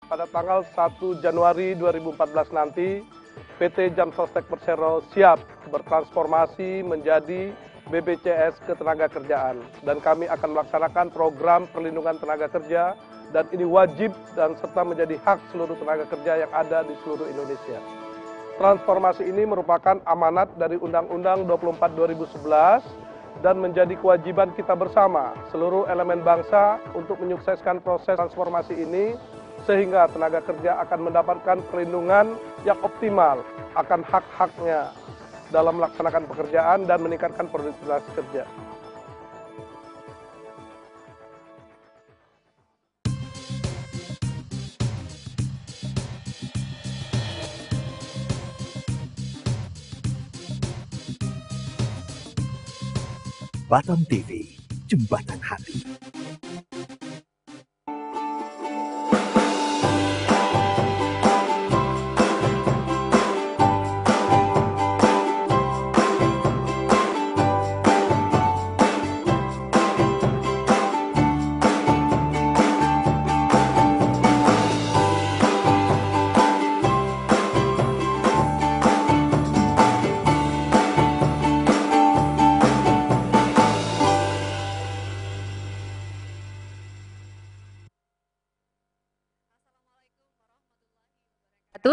Pada tanggal 1 Januari 2014 nanti, PT Jam Sostek Persero siap bertransformasi menjadi BPJS Ketenagakerjaan. Dan kami akan melaksanakan program perlindungan tenaga kerja, dan ini wajib dan serta menjadi hak seluruh tenaga kerja yang ada di seluruh Indonesia. Transformasi ini merupakan amanat dari Undang-Undang 24 2011 dan menjadi kewajiban kita bersama, seluruh elemen bangsa, untuk menyukseskan proses transformasi ini, sehingga tenaga kerja akan mendapatkan perlindungan yang optimal akan hak-haknya dalam melaksanakan pekerjaan dan meningkatkan produktivitas kerja. Batam TV, Jembatan Hati.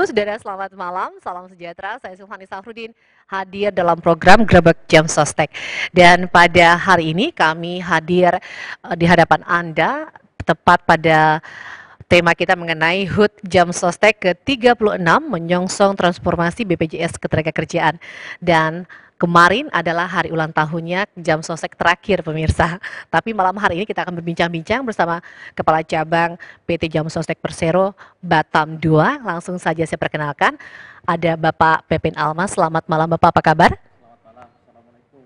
Saudara, selamat malam, salam sejahtera. Saya Sulfani Safrudin hadir dalam program Grebek Jam Sostek. Dan pada hari ini kami hadir di hadapan Anda tepat pada tema kita mengenai HUT Jam Sostek ke-36 menyongsong transformasi BPJS Ketenagakerjaan. Dan kemarin adalah hari ulang tahunnya Jam Sostek terakhir, pemirsa. Tapi malam hari ini kita akan berbincang-bincang bersama Kepala Cabang PT Jam Sostek Persero Batam 2. Langsung saja saya perkenalkan, ada Bapak Pepin Almas. Selamat malam Bapak, apa kabar? Selamat malam, Assalamualaikum.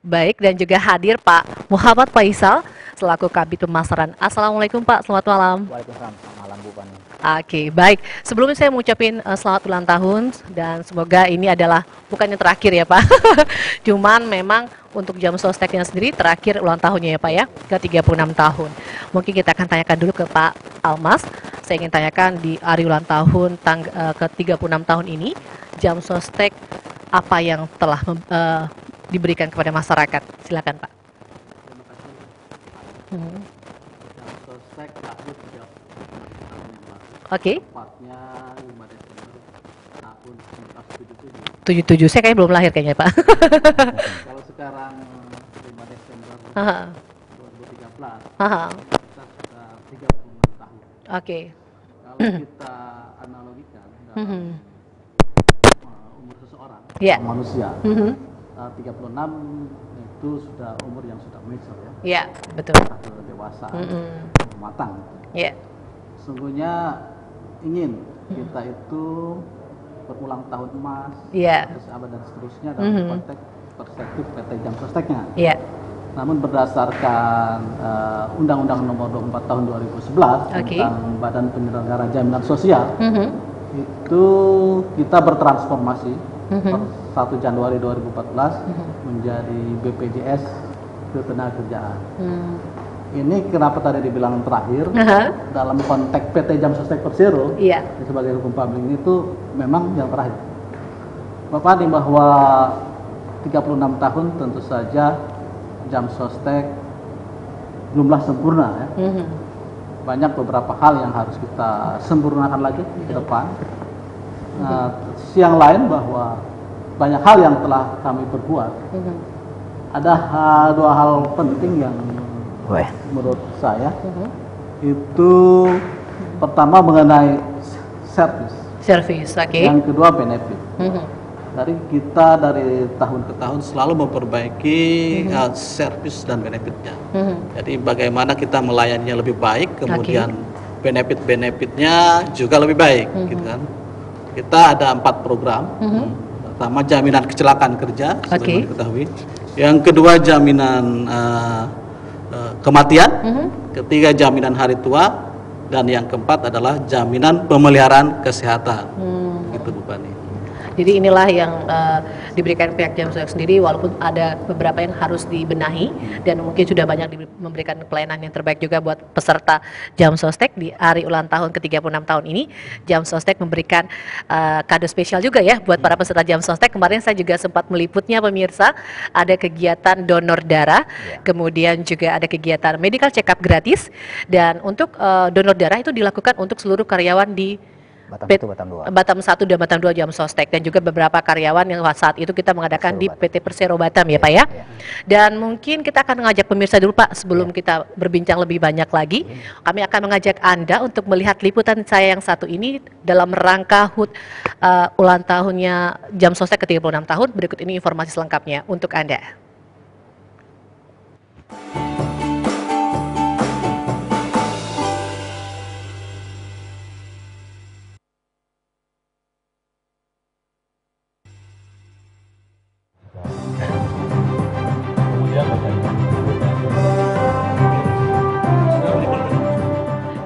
Baik, dan juga hadir Pak Muhammad Faisal selaku Kabid Pemasaran. Assalamualaikum Pak, selamat malam. Waalaikumsalam, selamat malam Bu Pani. Oke, baik. Sebelumnya saya mengucapkan selamat ulang tahun dan semoga ini adalah bukan yang terakhir ya Pak. Cuman memang untuk Jam Sosteknya sendiri terakhir ulang tahunnya ya Pak ya, ke 36 tahun. Mungkin kita akan tanyakan dulu ke Pak Almas. Saya ingin tanyakan di hari ulang tahun ke 36 tahun ini, Jam Sostek apa yang telah diberikan kepada masyarakat? Silakan Pak. Terima kasih. Jam Sostek lahir sejak tahun yang lalu. Oke. Tepatnya 5 Desember tahun 77, 1977. saya kayaknya belum lahir kayaknya Pak. Kalau sekarang 5 Desember Aha. 2013, Aha. kita sudah 36 tahun. Oke. Kalau kita analogikan dalam umur seseorang, Ya. manusia, Mhm. 36 itu sudah umur yang sudah mature ya, Ya, betul. atau dewasa, Mhm. matang. Ya. Sungguhnya ingin kita itu berulang tahun emas, Iya. 100 abad dan seterusnya dalam konteks perspektif PT Jam Sosteknya. Ya. Namun berdasarkan Undang-Undang Nomor 24 Tahun 2011 Oke. tentang Badan Penyelenggara Jaminan Sosial, Mhm. itu kita bertransformasi per 1 Januari 2014 menjadi BPJS Ketenagakerjaan. Ini kenapa tadi dibilang terakhir, Aha. dalam konteks PT Jam Sostek Persero Iya. sebagai hukum publik itu memang yang terakhir. Bapak nih bahwa 36 tahun tentu saja Jam Sostek belumlah sempurna ya. Mhm. Banyak beberapa hal yang harus kita sempurnakan lagi ke depan. Nah, siang lain bahwa banyak hal yang telah kami perbuat. Mhm. Ada dua hal penting yang menurut saya itu pertama mengenai service, Service, oke. yang kedua benefit. Mhm. Dari kita dari tahun ke tahun selalu memperbaiki service dan benefitnya. Mhm. Jadi bagaimana kita melayaninya lebih baik, kemudian benefit-benefitnya juga lebih baik, gitu kan. Kita ada 4 program. Pertama jaminan kecelakaan kerja, sebagaimana diketahui. Yang kedua jaminan kematian. Ketiga jaminan hari tua, dan yang keempat adalah jaminan pemeliharaan kesehatan. Gitu Bu Pani. Jadi inilah yang diberikan pihak Jamsostek sendiri, walaupun ada beberapa yang harus dibenahi dan mungkin sudah banyak memberikan pelayanan yang terbaik juga buat peserta Jamsostek di hari ulang tahun ke-36 tahun ini. Jamsostek memberikan kado spesial juga ya buat para peserta Jamsostek. Kemarin saya juga sempat meliputnya pemirsa, ada kegiatan donor darah, kemudian juga ada kegiatan medical check up gratis, dan untuk donor darah itu dilakukan untuk seluruh karyawan di Batam 1 dan Batam 2 Jamsostek, dan juga beberapa karyawan yang saat itu kita mengadakan di PT Persero Batam ya Pak ya. Dan mungkin kita akan mengajak pemirsa dulu Pak, sebelum kita berbincang lebih banyak lagi, kami akan mengajak Anda untuk melihat liputan saya yang satu ini dalam rangka HUT ulang tahunnya Jamsostek ke-36 tahun. Berikut ini informasi selengkapnya untuk Anda.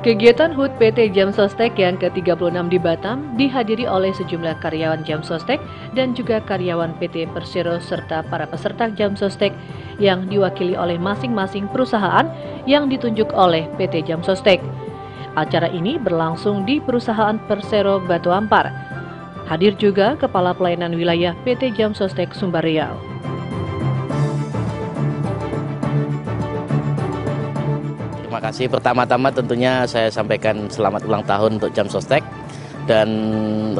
Kegiatan HUT PT Jamsostek yang ke-36 di Batam dihadiri oleh sejumlah karyawan Jamsostek dan juga karyawan PT Persero serta para peserta Jamsostek yang diwakili oleh masing-masing perusahaan yang ditunjuk oleh PT Jamsostek. Acara ini berlangsung di perusahaan Persero Batu Ampar. Hadir juga Kepala Pelayanan Wilayah PT Jamsostek Sumbar Riau. Terima kasih. Pertama-tama tentunya saya sampaikan selamat ulang tahun untuk Jamsostek, dan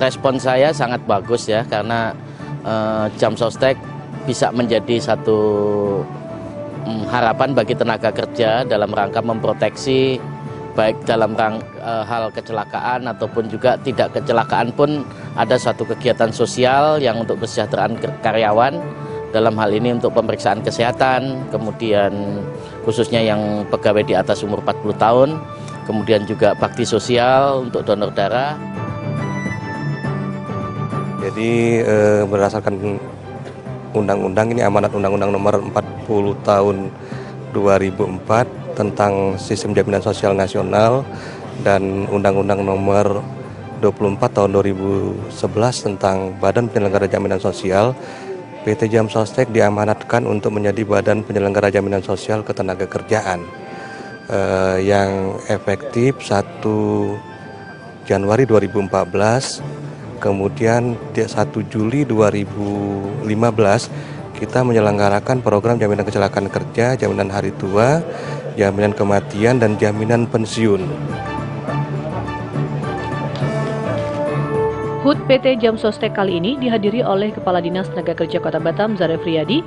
respon saya sangat bagus ya, karena Jamsostek bisa menjadi satu harapan bagi tenaga kerja dalam rangka memproteksi, baik dalam hal kecelakaan ataupun juga tidak kecelakaan pun ada suatu kegiatan sosial yang untuk kesejahteraan karyawan. Dalam hal ini untuk pemeriksaan kesehatan, kemudian khususnya yang pegawai di atas umur 40 tahun, kemudian juga bakti sosial untuk donor darah. Jadi berdasarkan undang-undang ini, amanat Undang-Undang Nomor 40 Tahun 2004 tentang Sistem Jaminan Sosial Nasional dan Undang-Undang Nomor 24 Tahun 2011 tentang Badan Penyelenggara Jaminan Sosial, PT Jamsostek diamanatkan untuk menjadi Badan Penyelenggara Jaminan Sosial Ketenagakerjaan yang efektif 1 Januari 2014, kemudian 1 Juli 2015 kita menyelenggarakan program jaminan kecelakaan kerja, jaminan hari tua, jaminan kematian, dan jaminan pensiun. HUT PT Jamsostek kali ini dihadiri oleh Kepala Dinas Tenaga Kerja Kota Batam, Zaref Riyadi,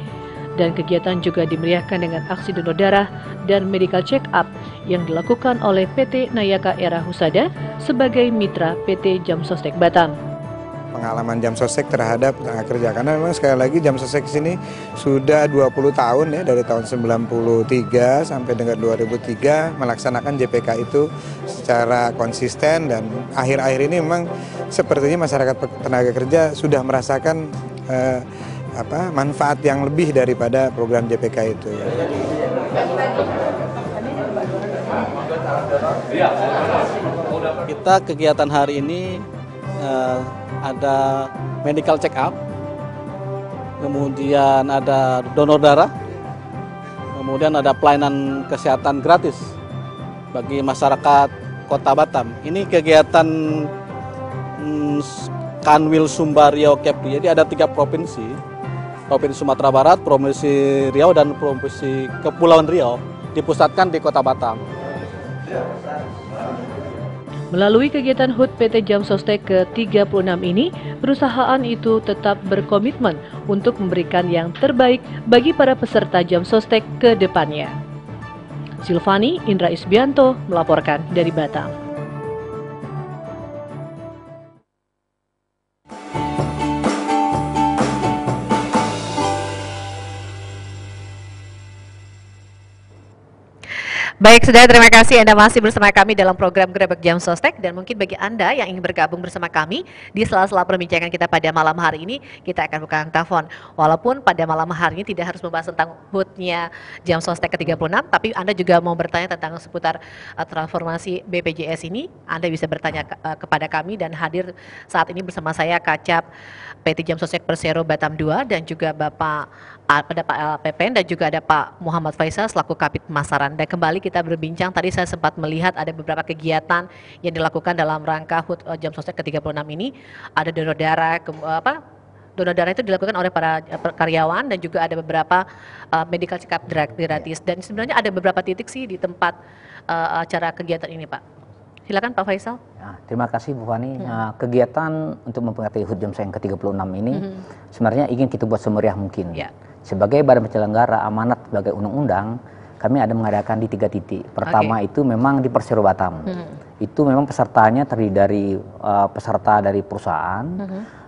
dan kegiatan juga dimeriahkan dengan aksi donor darah dan medical check up yang dilakukan oleh PT Nayaka Era Husada sebagai mitra PT Jamsostek Batam. Pengalaman Jamsostek terhadap tenaga kerja, karena memang sekali lagi Jamsostek sini sudah 20 tahun ya, dari tahun 93 sampai dengan 2003 melaksanakan JPK itu secara konsisten, dan akhir-akhir ini memang sepertinya masyarakat tenaga kerja sudah merasakan manfaat yang lebih daripada program JPK itu ya. Kita kegiatan hari ini ada medical check up, kemudian ada donor darah, kemudian ada pelayanan kesehatan gratis bagi masyarakat Kota Batam. Ini kegiatan Kanwil Sumbar Riau Kepri. Jadi ada 3 provinsi, Provinsi Sumatera Barat, Provinsi Riau, dan Provinsi Kepulauan Riau, dipusatkan di Kota Batam. Melalui kegiatan HUT PT Jamsostek ke-36 ini, perusahaan itu tetap berkomitmen untuk memberikan yang terbaik bagi para peserta Jamsostek ke depannya. Silvani Indra Isbianto melaporkan dari Batam. Baik, saudara, terima kasih Anda masih bersama kami dalam program Grebek Jam Sostek, dan mungkin bagi Anda yang ingin bergabung bersama kami di sela-sela perbincangan kita pada malam hari ini, kita akan buka telepon. Walaupun pada malam hari ini tidak harus membahas tentang HUT-nya Jam Sostek ke-36, tapi Anda juga mau bertanya tentang seputar transformasi BPJS ini, Anda bisa bertanya kepada kami, dan hadir saat ini bersama saya Kacap PT Jam Sostek Persero Batam 2, dan juga ada Pak Pepen, dan juga ada Pak Muhammad Faisal selaku Kabid Pemasaran. Dan kembali kita berbincang, tadi saya sempat melihat ada beberapa kegiatan yang dilakukan dalam rangka HUT Jam Sostek ke-36 ini. Ada donor darah, donor darah itu dilakukan oleh para karyawan, dan juga ada beberapa medical check up gratis. Dan sebenarnya ada beberapa titik sih di tempat acara kegiatan ini, Pak. Silakan Pak Faisal. Ya, terima kasih Bu Fani. Nah, kegiatan untuk memperingati HUT Jam Sostek ke-36 ini sebenarnya ingin kita buat semeriah mungkin. Ya. Sebagai badan penyelenggara amanat sebagai undang-undang, kami ada mengadakan di 3 titik. Pertama itu memang di Persero Batam. Itu memang pesertanya terdiri dari peserta dari perusahaan,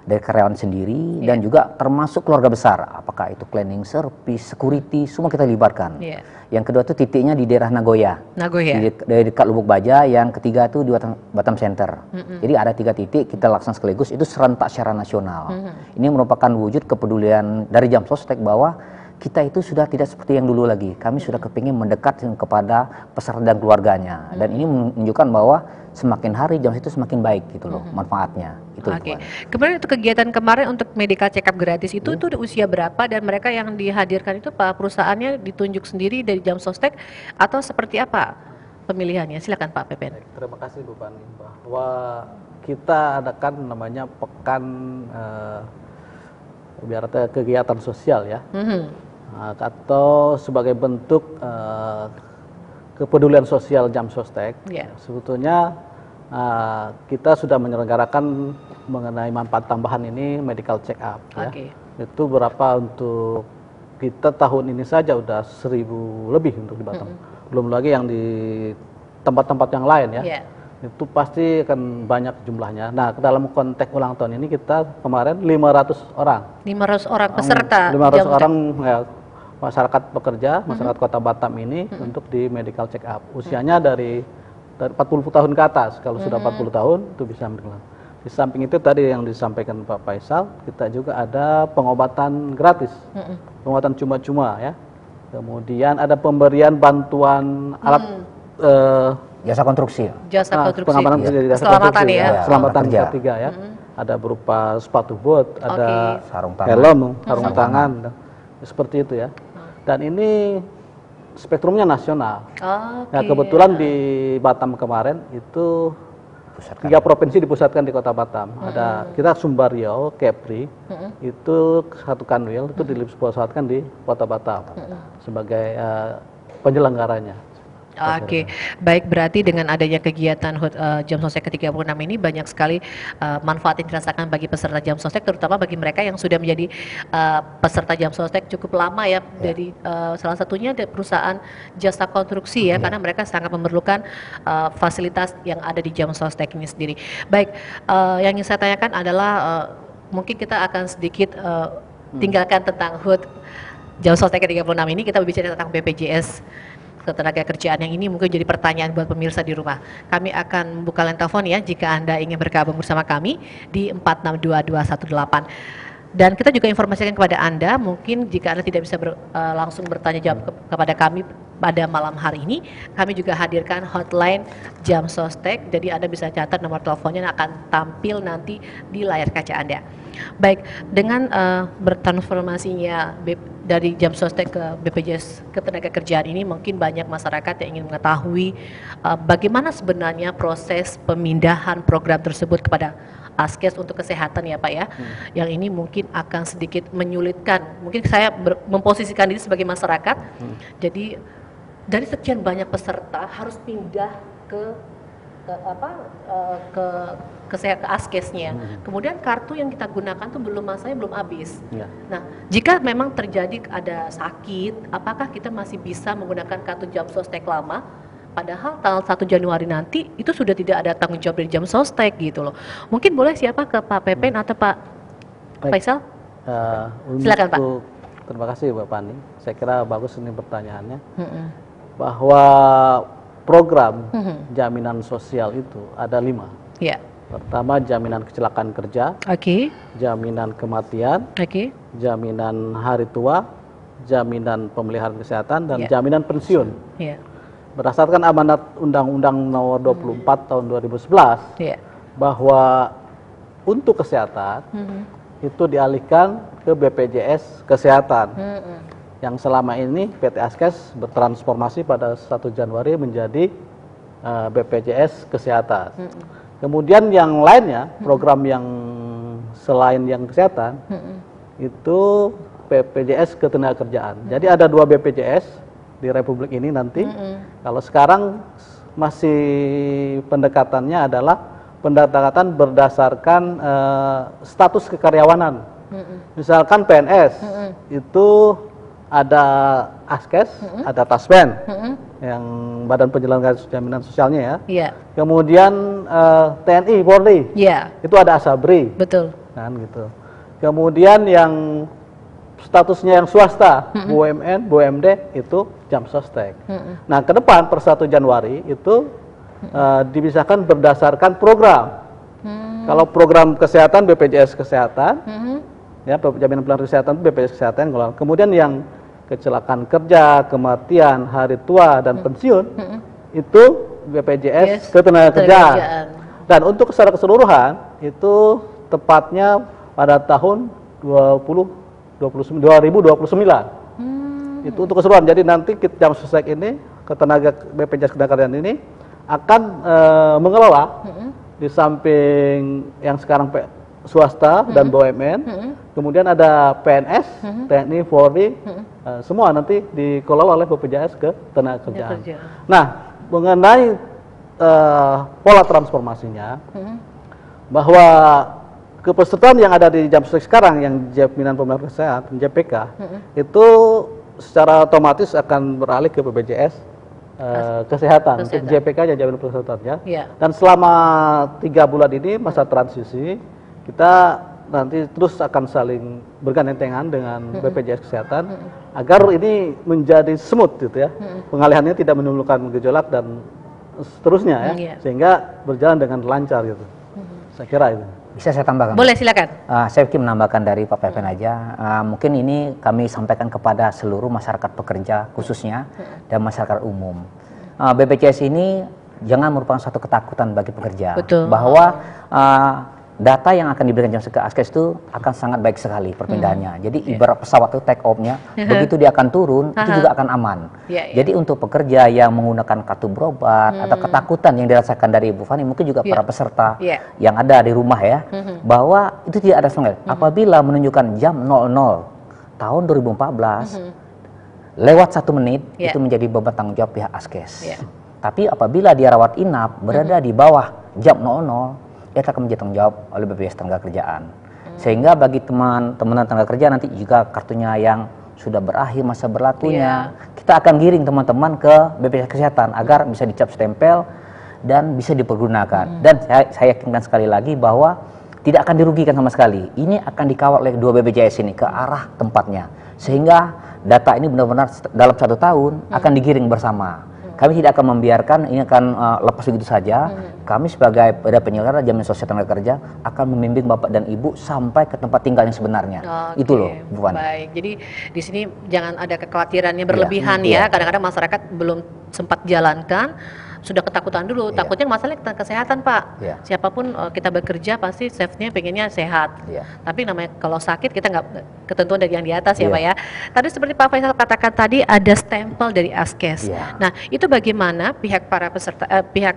dari karyawan sendiri, dan juga termasuk keluarga besar. Apakah itu cleaning service, security, semua kita libatkan. Yang kedua itu titiknya di daerah Nagoya. Dari dekat Lubuk Baja. Yang ketiga itu di Batam Center. Jadi ada 3 titik kita laksanakan sekaligus, itu serentak secara nasional. Ini merupakan wujud kepedulian dari Jam Sostek bahwa kita itu sudah tidak seperti yang dulu lagi. Kami sudah kepingin mendekat kepada peserta dan keluarganya. Dan ini menunjukkan bahwa semakin hari Jam Sostek itu semakin baik gitu loh manfaatnya. Oke. Kemudian itu kegiatan kemarin untuk medical check up gratis itu tuh usia berapa, dan mereka yang dihadirkan itu Pak perusahaannya ditunjuk sendiri dari Jam Sostek atau seperti apa pemilihannya? Silakan Pak Pepen. Terima kasih Bu Pani, bahwa kita adakan namanya pekan biar kegiatan sosial ya. Atau sebagai bentuk kepedulian sosial Jam Sostek. Sebetulnya kita sudah menyelenggarakan mengenai manfaat tambahan ini medical check up. Itu berapa untuk kita tahun ini saja udah 1.000 lebih untuk di Batam. Belum lagi yang di tempat-tempat yang lain ya. Itu pasti akan banyak jumlahnya. Nah, dalam konteks ulang tahun ini kita kemarin 500 orang. 500 orang peserta. 500 orang ya, masyarakat pekerja, masyarakat Kota Batam ini untuk di medical check up. Usianya dari 40 tahun ke atas. Kalau sudah 40 tahun itu bisa ambil. Di samping itu tadi yang disampaikan Pak Faisal, kita juga ada pengobatan gratis. Pengobatan cuma-cuma ya. Kemudian ada pemberian bantuan alat jasa konstruksi. Pengamanan jasa keselamatan konstruksi, ya. Keselamatan ketiga ya. Ada berupa sepatu bot, ada helm, sarung tangan, seperti itu ya. Dan ini spektrumnya nasional. Nah, kebetulan di Batam kemarin itu 3 provinsi dipusatkan di Kota Batam. Ada kita Sumbar Riau, Kepri, itu 1 kanwil itu dipusatkan di Kota Batam sebagai penyelenggaranya. Oke, baik, berarti dengan adanya kegiatan HUT Jam Sostek ke-36 ini banyak sekali manfaat yang dirasakan bagi peserta Jam Sostek, terutama bagi mereka yang sudah menjadi peserta Jam Sostek cukup lama ya. Dari salah satunya dari perusahaan jasa konstruksi ya, karena mereka sangat memerlukan fasilitas yang ada di Jam Sostek ini sendiri. Baik, yang ingin saya tanyakan adalah mungkin kita akan sedikit tinggalkan tentang HUT Jam Sostek ke-36 ini, kita berbicara tentang BPJS Ketenagakerjaan yang ini mungkin jadi pertanyaan buat pemirsa di rumah. Kami akan buka line telepon ya jika Anda ingin bergabung bersama kami di 462218. Dan kita juga informasikan kepada Anda, mungkin jika Anda tidak bisa langsung bertanya jawab kepada kami pada malam hari ini, kami juga hadirkan hotline Jam Sostek. Jadi Anda bisa catat nomor teleponnya yang akan tampil nanti di layar kaca Anda. Baik, dengan bertransformasinya dari Jam Sostek ke BPJS Ketenagakerjaan ini, mungkin banyak masyarakat yang ingin mengetahui bagaimana sebenarnya proses pemindahan program tersebut kepada Askes untuk kesehatan ya Pak ya. Yang ini mungkin akan sedikit menyulitkan. Mungkin saya memposisikan diri sebagai masyarakat. Jadi dari sekian banyak peserta harus pindah ke Askesnya. Kemudian kartu yang kita gunakan tuh masanya belum habis. Nah, jika memang terjadi ada sakit, apakah kita masih bisa menggunakan kartu Jam Sostek lama? Padahal tanggal 1 Januari nanti itu sudah tidak ada tanggung jawab dari Jam Sostek gitu loh. Mungkin boleh siapa ke Pak Pepen atau Pak Faisal? Silakan Pak. Terima kasih Mbak Pani. Saya kira bagus ini pertanyaannya. bahwa program jaminan sosial itu ada 5. Ya. Pertama, jaminan kecelakaan kerja, jaminan kematian, jaminan hari tua, jaminan pemeliharaan kesehatan, dan jaminan pensiun. Berdasarkan amanat Undang-Undang Nomor 24 Tahun 2011, bahwa untuk kesehatan itu dialihkan ke BPJS Kesehatan, yang selama ini PT Askes bertransformasi pada 1 Januari menjadi BPJS Kesehatan. Kemudian yang lainnya, program yang selain yang kesehatan, itu BPJS Ketenagakerjaan. Jadi ada 2 BPJS di Republik ini nanti. Kalau sekarang masih pendekatannya adalah pendekatan berdasarkan status kekaryawanan. Misalkan PNS, itu ada Askes, ada Taspen, yang Badan Penyelenggara Jaminan Sosialnya ya. Kemudian TNI, Polri, itu ada Asabri. Betul. Kan gitu. Kemudian yang statusnya yang swasta, BUMN, BUMD, itu Jamsostek. Nah, ke depan per 1 Januari itu dipisahkan berdasarkan program. Kalau program kesehatan BPJS Kesehatan, ya jaminan pelayanan kesehatan BPJS Kesehatan. Kemudian yang kecelakaan kerja, kematian, hari tua, dan pensiun itu BPJS Ketenagakerjaan. Dan untuk secara keseluruhan itu tepatnya pada tahun 2029. Itu untuk keseluruhan. Jadi nanti Jamsostek ini, BPJS Ketenagakerjaan ini akan mengelola di samping yang sekarang swasta dan BUMN, kemudian ada PNS, TNI, Polri, semua nanti dikelola oleh BPJS Ketenagakerjaan. Nah, mengenai pola transformasinya, bahwa kepesertaan yang ada di Jamsostek sekarang, yang Jaminan Pemeliharaan Kesehatan, JPK, itu secara otomatis akan beralih ke BPJS Kesehatan, untuk JPK, Jaminan Kesehatannya. Dan selama 3 bulan ini masa transisi, kita nanti terus akan saling bergandengan dengan BPJS Kesehatan agar ini menjadi smooth gitu ya, pengalihannya tidak menimbulkan gejolak dan seterusnya ya, sehingga berjalan dengan lancar gitu. Saya kira itu. Bisa saya tambahkan? Boleh, silakan. Saya mungkin menambahkan dari Pak Pepen aja. Mungkin ini kami sampaikan kepada seluruh masyarakat pekerja khususnya dan masyarakat umum. BPJS ini jangan merupakan suatu ketakutan bagi pekerja. Bahwa data yang akan diberikan Jamsostek ke Askes itu akan sangat baik sekali perpindahannya. Jadi ibarat pesawat itu take off-nya, begitu dia akan turun, itu juga akan aman. Jadi untuk pekerja yang menggunakan kartu berobat atau ketakutan yang dirasakan dari Ibu Fani, mungkin juga para peserta yang ada di rumah ya, bahwa itu tidak ada sebenarnya. Apabila menunjukkan jam 00 tahun 2014, lewat 1 menit, itu menjadi beban tanggung jawab pihak Askes. Tapi apabila dia rawat inap, berada di bawah jam 00, dia akan menjadi tanggung jawab oleh BPJS Ketenagakerjaan. Sehingga bagi teman-teman tenaga kerja nanti juga kartunya yang sudah berakhir masa berlakunya, kita akan giring teman-teman ke BPJS Kesehatan agar bisa dicap stempel dan bisa dipergunakan. Dan saya yakinkan sekali lagi bahwa tidak akan dirugikan sama sekali. Ini akan dikawal oleh 2 BPJS ini ke arah tempatnya. Sehingga data ini benar-benar dalam 1 tahun akan digiring bersama. Kami tidak akan membiarkan ini akan lepas begitu saja. Kami sebagai penyelenggara jaminan sosial tenaga kerja akan membimbing Bapak dan Ibu sampai ke tempat tinggal yang sebenarnya. Itu loh, Bu Fani. Baik, jadi di sini jangan ada kekhawatirannya berlebihan ya. Kadang-kadang masyarakat belum sempat jalankan, sudah ketakutan dulu. Takutnya masalah kesehatan, Pak. Siapapun kita bekerja pasti safety-nya pengennya sehat. Tapi namanya kalau sakit kita nggak ketentuan dari yang di atas ya, Pak ya. Tadi seperti Pak Faisal katakan tadi ada stempel dari Askes. Nah, itu bagaimana pihak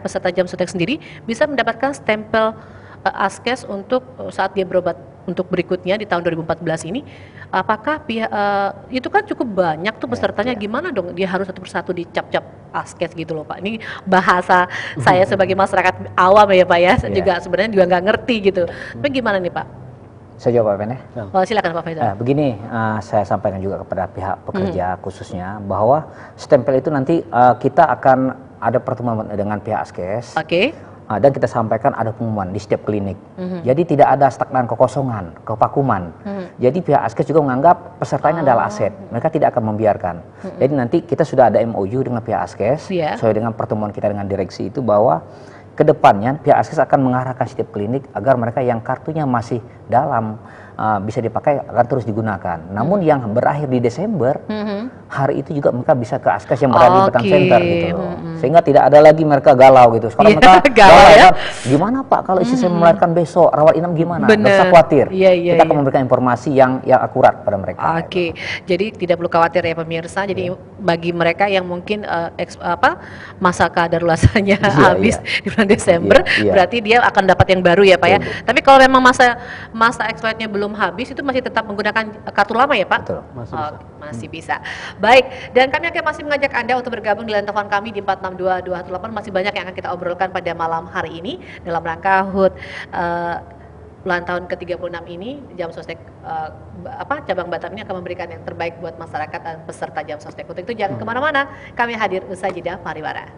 peserta Jamsostek sendiri bisa mendapatkan stempel Askes untuk saat dia berobat untuk berikutnya di tahun 2014 ini, apakah pihak itu kan cukup banyak tuh pesertanya, gimana dong dia harus satu persatu dicap-cap Askes gitu loh Pak. Ini bahasa saya sebagai masyarakat awam ya Pak ya, juga sebenarnya juga nggak ngerti gitu. Tapi gimana nih Pak? Saya jawab Pak Ben ya. Silakan Pak Faisal. Begini, saya sampaikan juga kepada pihak pekerja khususnya bahwa stempel itu nanti kita akan ada pertemuan dengan pihak Askes. Dan kita sampaikan ada pengumuman di setiap klinik. Jadi tidak ada stagnan kekosongan, kevakuman. Jadi pihak Askes juga menganggap pesertanya adalah aset. Mereka tidak akan membiarkan. Jadi nanti kita sudah ada MOU dengan pihak Askes, sesuai dengan pertemuan kita dengan direksi itu, bahwa kedepannya pihak Askes akan mengarahkan setiap klinik agar mereka yang kartunya masih dalam bisa dipakai akan terus digunakan. Namun yang berakhir di Desember, hari itu juga mereka bisa ke Askes yang berada di Batam Center gitu loh. Sehingga tidak ada lagi mereka galau gitu. Sekarang mereka galau ya. Gimana Pak kalau istri saya melahirkan besok, rawat inap gimana? Nggak usah khawatir. Kita akan memberikan informasi yang akurat pada mereka. Jadi tidak perlu khawatir ya pemirsa. Jadi bagi mereka yang mungkin masa kadaluarsanya habis di bulan Desember, berarti dia akan dapat yang baru ya Pak ya. Tapi kalau memang masa expirednya belum habis, itu masih tetap menggunakan kartu lama ya Pak? Betul. Masih bisa. Baik, dan kami akan masih mengajak Anda untuk bergabung di line telepon kami di 462218. Masih banyak yang akan kita obrolkan pada malam hari ini dalam rangka HUT ulang tahun ke-36 ini. Jam Sostek cabang Batam ini akan memberikan yang terbaik buat masyarakat dan peserta Jam Sostek. Untuk itu jangan kemana-mana, kami hadir usai jeda pariwara.